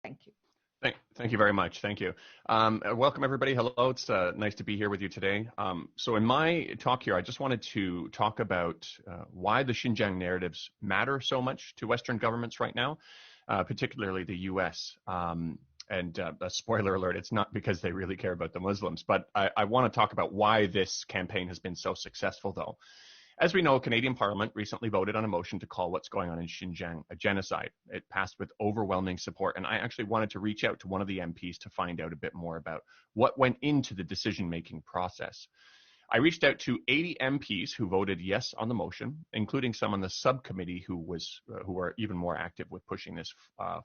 Thank you. Thank you very much. Thank you. Welcome, everybody. Hello. It's nice to be here with you today. So in my talk here, I just wanted to talk about why the Xinjiang narratives matter so much to Western governments right now, particularly the U.S. And a spoiler alert, it's not because they really care about the Muslims, but I want to talk about why this campaign has been so successful, though. As we know, Canadian Parliament recently voted on a motion to call what's going on in Xinjiang a genocide. It passed with overwhelming support, and I actually wanted to reach out to one of the MPs to find out a bit more about what went into the decision-making process. I reached out to 80 MPs who voted yes on the motion, including some on the subcommittee who were even more active with pushing this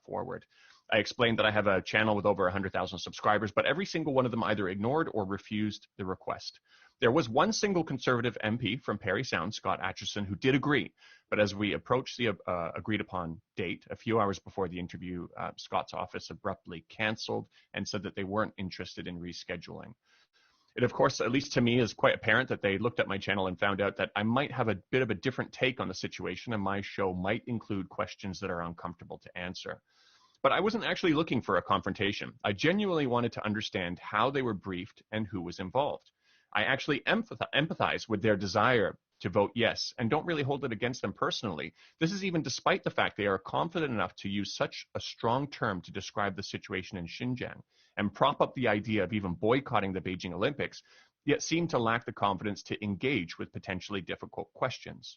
forward. I explained that I have a channel with over 100,000 subscribers, but every single one of them either ignored or refused the request. There was one single Conservative MP from Parry Sound, Scott Atchison, who did agree. But as we approached the agreed upon date, a few hours before the interview, Scott's office abruptly canceled and said that they weren't interested in rescheduling. It, of course, at least to me, is quite apparent that they looked at my channel and found out that I might have a bit of a different take on the situation, and my show might include questions that are uncomfortable to answer. But I wasn't actually looking for a confrontation. I genuinely wanted to understand how they were briefed and who was involved. I actually empathize with their desire to vote yes and don't really hold it against them personally. This is even despite the fact they are confident enough to use such a strong term to describe the situation in Xinjiang and prop up the idea of even boycotting the Beijing Olympics, yet seem to lack the confidence to engage with potentially difficult questions.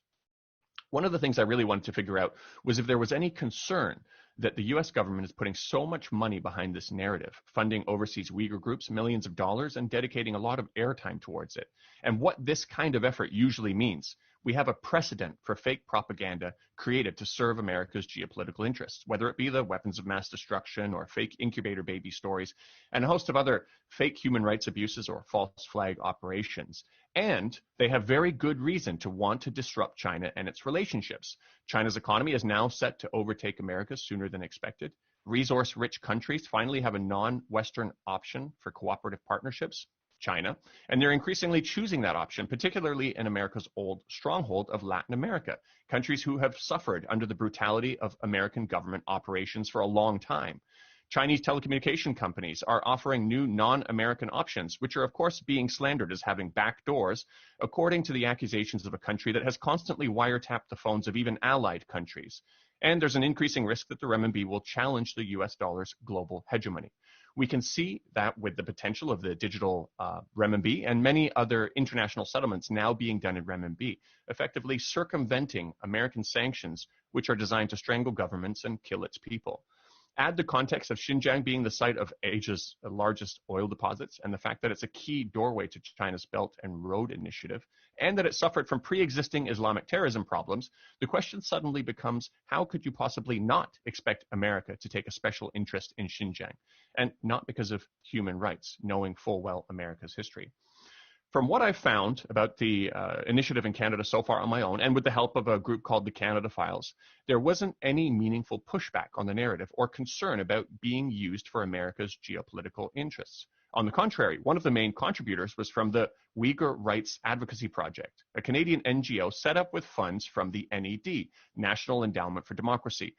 One of the things I really wanted to figure out was if there was any concern that the US government is putting so much money behind this narrative, funding overseas Uyghur groups millions of dollars and dedicating a lot of airtime towards it, and what this kind of effort usually means. We have a precedent for fake propaganda created to serve America's geopolitical interests, whether it be the weapons of mass destruction or fake incubator baby stories, and a host of other fake human rights abuses or false flag operations. And they have very good reason to want to disrupt China and its relationships. China's economy is now set to overtake America sooner than expected. Resource-rich countries finally have a non-Western option for cooperative partnerships, China, and they're increasingly choosing that option, particularly in America's old stronghold of Latin America, countries who have suffered under the brutality of American government operations for a long time. Chinese telecommunication companies are offering new non-American options, which are, of course, being slandered as having back doors, according to the accusations of a country that has constantly wiretapped the phones of even allied countries. And there's an increasing risk that the renminbi will challenge the US dollar's global hegemony. We can see that with the potential of the digital renminbi and many other international settlements now being done in renminbi, effectively circumventing American sanctions, which are designed to strangle governments and kill its people. Add the context of Xinjiang being the site of Asia's largest oil deposits and the fact that it's a key doorway to China's Belt and Road Initiative, and that it suffered from pre-existing Islamic terrorism problems, the question suddenly becomes, how could you possibly not expect America to take a special interest in Xinjiang? And not because of human rights, knowing full well America's history. From what I've found about the initiative in Canada so far on my own, and with the help of a group called the Canada Files, there wasn't any meaningful pushback on the narrative or concern about being used for America's geopolitical interests. On the contrary, one of the main contributors was from the Uyghur Rights Advocacy Project, a Canadian NGO set up with funds from the NED, National Endowment for Democracy,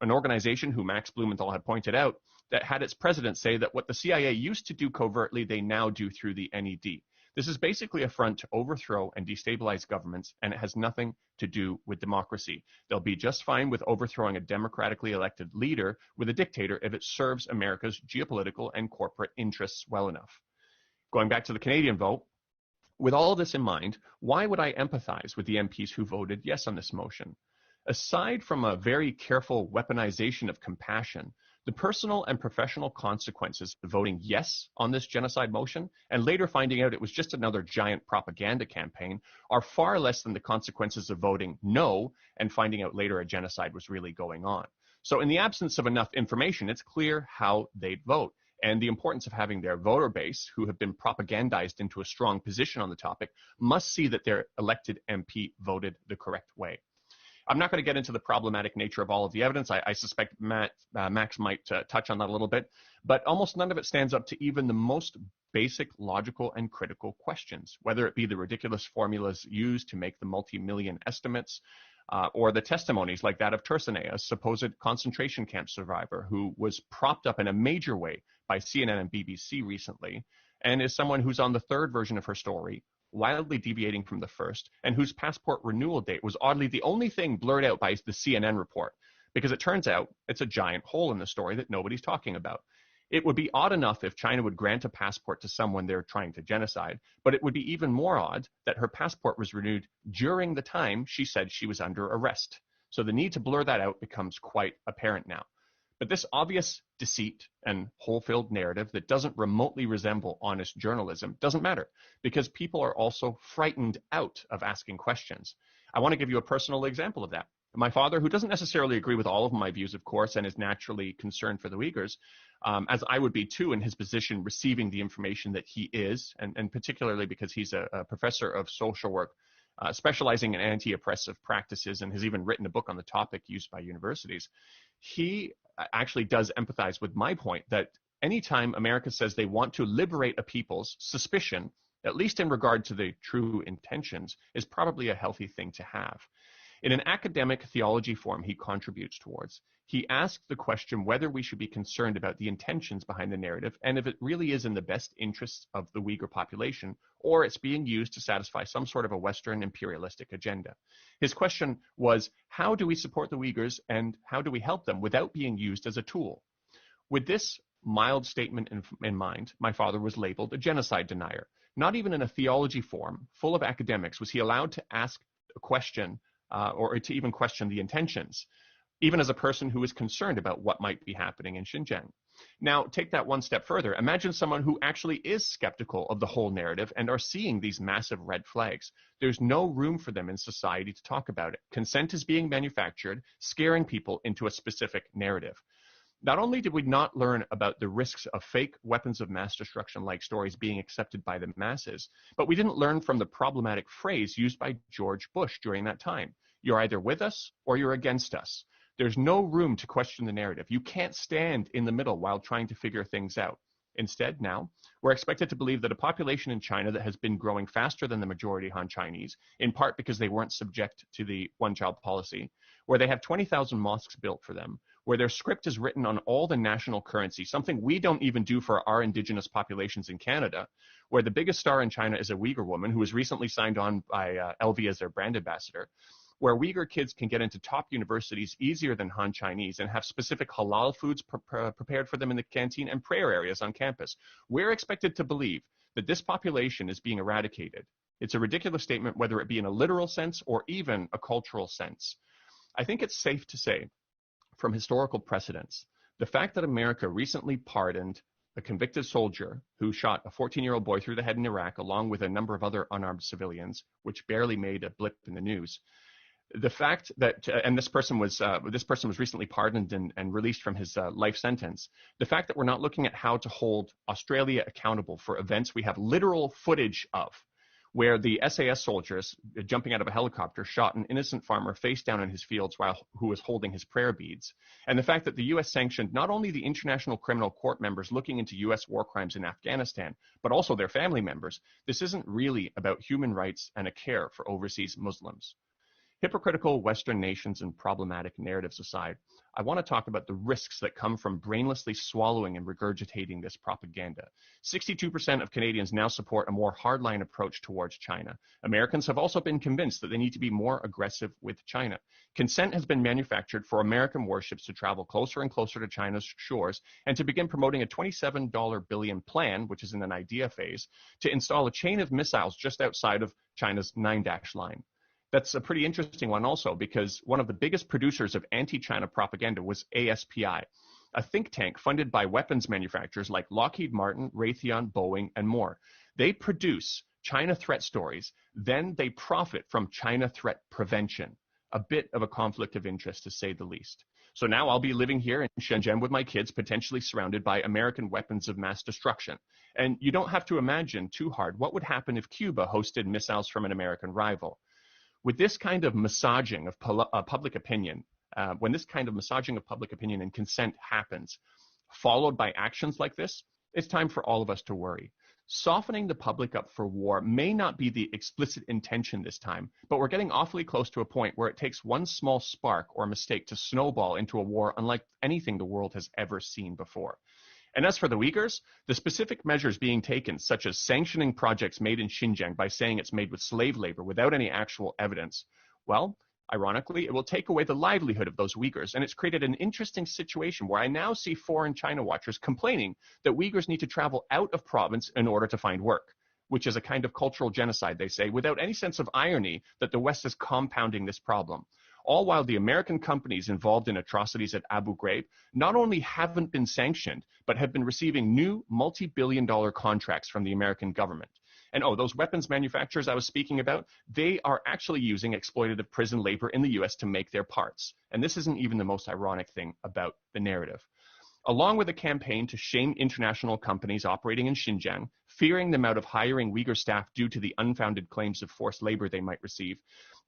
an organization who Max Blumenthal had pointed out that had its president say that what the CIA used to do covertly, they now do through the NED. This is basically a front to overthrow and destabilize governments, and it has nothing to do with democracy. They'll be just fine with overthrowing a democratically elected leader with a dictator if it serves America's geopolitical and corporate interests well enough. Going back to the Canadian vote, with all of this in mind, why would I empathize with the MPs who voted yes on this motion? Aside from a very careful weaponization of compassion, the personal and professional consequences of voting yes on this genocide motion and later finding out it was just another giant propaganda campaign are far less than the consequences of voting no and finding out later a genocide was really going on. So in the absence of enough information, it's clear how they'd vote and the importance of having their voter base, who have been propagandized into a strong position on the topic, must see that their elected MP voted the correct way. I'm not going to get into the problematic nature of all of the evidence. I suspect Max might touch on that a little bit, but almost none of it stands up to even the most basic, logical, and critical questions, whether it be the ridiculous formulas used to make the multi-million estimates, or the testimonies like that of Tursene, a supposed concentration camp survivor who was propped up in a major way by CNN and BBC recently, and is someone who's on the third version of her story, wildly deviating from the first, and whose passport renewal date was oddly the only thing blurred out by the CNN report, because it turns out it's a giant hole in the story that nobody's talking about. It would be odd enough if China would grant a passport to someone they're trying to genocide, but it would be even more odd that her passport was renewed during the time she said she was under arrest. So the need to blur that out becomes quite apparent now. But this obvious deceit and hole-filled narrative that doesn't remotely resemble honest journalism doesn't matter, because people are also frightened out of asking questions. I want to give you a personal example of that. My father, who doesn't necessarily agree with all of my views, of course, and is naturally concerned for the Uyghurs, as I would be too in his position receiving the information that he is, and particularly because he's a professor of social work, specializing in anti-oppressive practices, and has even written a book on the topic used by universities. He actually does empathize with my point that anytime America says they want to liberate a people's suspicion, at least in regard to the true intentions, is probably a healthy thing to have. In an academic theology form he contributes towards, he asked the question whether we should be concerned about the intentions behind the narrative and if it really is in the best interests of the Uyghur population, or it's being used to satisfy some sort of a Western imperialistic agenda. His question was, how do we support the Uyghurs and how do we help them without being used as a tool? With this mild statement in mind, my father was labeled a genocide denier. Not even in a theology form, full of academics, was he allowed to ask a question or to even question the intentions, even as a person who is concerned about what might be happening in Xinjiang. Now, take that one step further. Imagine someone who actually is skeptical of the whole narrative and are seeing these massive red flags. There's no room for them in society to talk about it. Consent is being manufactured, scaring people into a specific narrative. Not only did we not learn about the risks of fake weapons of mass destruction-like stories being accepted by the masses, but we didn't learn from the problematic phrase used by George Bush during that time. You're either with us or you're against us. There's no room to question the narrative. You can't stand in the middle while trying to figure things out. Instead, now, we're expected to believe that a population in China that has been growing faster than the majority Han Chinese, in part because they weren't subject to the one-child policy, where they have 20,000 mosques built for them, where their script is written on all the national currency, something we don't even do for our indigenous populations in Canada, where the biggest star in China is a Uyghur woman who was recently signed on by LV as their brand ambassador, where Uyghur kids can get into top universities easier than Han Chinese and have specific halal foods prepared for them in the canteen and prayer areas on campus. We're expected to believe that this population is being eradicated. It's a ridiculous statement, whether it be in a literal sense or even a cultural sense. I think it's safe to say, from historical precedents, the fact that America recently pardoned a convicted soldier who shot a 14-year-old boy through the head in Iraq, along with a number of other unarmed civilians, which barely made a blip in the news. The fact that, and this person was recently pardoned and released from his life sentence. The fact that we're not looking at how to hold Australia accountable for events we have literal footage of, where the SAS soldiers jumping out of a helicopter shot an innocent farmer face down in his fields who was holding his prayer beads. And the fact that the U.S. sanctioned not only the International Criminal Court members looking into U.S. war crimes in Afghanistan, but also their family members. This isn't really about human rights and a care for overseas Muslims. Hypocritical Western nations and problematic narratives aside, I want to talk about the risks that come from brainlessly swallowing and regurgitating this propaganda. 62% of Canadians now support a more hardline approach towards China. Americans have also been convinced that they need to be more aggressive with China. Consent has been manufactured for American warships to travel closer and closer to China's shores and to begin promoting a $27 billion plan, which is in an idea phase, to install a chain of missiles just outside of China's 9-dash line. That's a pretty interesting one also, because one of the biggest producers of anti-China propaganda was ASPI, a think tank funded by weapons manufacturers like Lockheed Martin, Raytheon, Boeing, and more. They produce China threat stories, then they profit from China threat prevention. A bit of a conflict of interest, to say the least. So now I'll be living here in Shenzhen with my kids, potentially surrounded by American weapons of mass destruction. And you don't have to imagine too hard what would happen if Cuba hosted missiles from an American rival. With this kind of massaging of public opinion, when this kind of massaging of public opinion and consent happens, followed by actions like this, it's time for all of us to worry. softening the public up for war may not be the explicit intention this time, but we're getting awfully close to a point where it takes one small spark or mistake to snowball into a war unlike anything the world has ever seen before. And as for the Uyghurs, the specific measures being taken, such as sanctioning projects made in Xinjiang by saying it's made with slave labor without any actual evidence, well, ironically, it will take away the livelihood of those Uyghurs, and it's created an interesting situation where I now see foreign China watchers complaining that Uyghurs need to travel out of province in order to find work, which is a kind of cultural genocide, they say, without any sense of irony that the West is compounding this problem. All while the American companies involved in atrocities at Abu Ghraib not only haven't been sanctioned, but have been receiving new multi-billion-dollar contracts from the American government. And those weapons manufacturers I was speaking about, they are actually using exploitative prison labor in the US to make their parts. And this isn't even the most ironic thing about the narrative. Along with a campaign to shame international companies operating in Xinjiang, fearing them out of hiring Uyghur staff due to the unfounded claims of forced labor they might receive,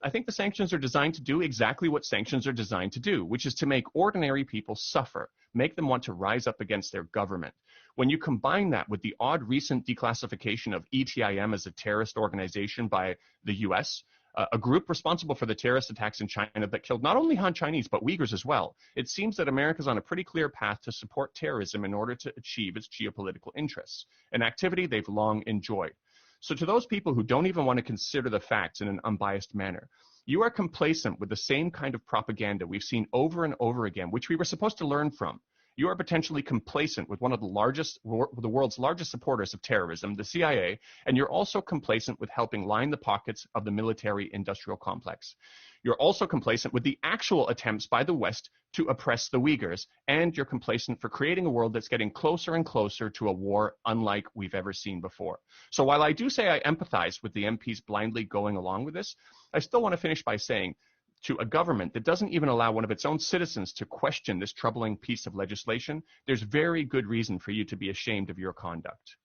I think the sanctions are designed to do exactly what sanctions are designed to do, which is to make ordinary people suffer, make them want to rise up against their government. When you combine that with the odd recent declassification of ETIM as a terrorist organization by the US, a group responsible for the terrorist attacks in China that killed not only Han Chinese, but Uyghurs as well, it seems that America's on a pretty clear path to support terrorism in order to achieve its geopolitical interests, an activity they've long enjoyed. So to those people who don't even want to consider the facts in an unbiased manner, you are complacent with the same kind of propaganda we've seen over and over again, which we were supposed to learn from. You are potentially complacent with one of the world's largest supporters of terrorism, the CIA, and you're also complacent with helping line the pockets of the military-industrial complex. You're also complacent with the actual attempts by the West to oppress the Uyghurs, and you're complacent for creating a world that's getting closer and closer to a war unlike we've ever seen before. So while I do say I empathize with the MPs blindly going along with this, I still want to finish by saying, to a government that doesn't even allow one of its own citizens to question this troubling piece of legislation, there's very good reason for you to be ashamed of your conduct.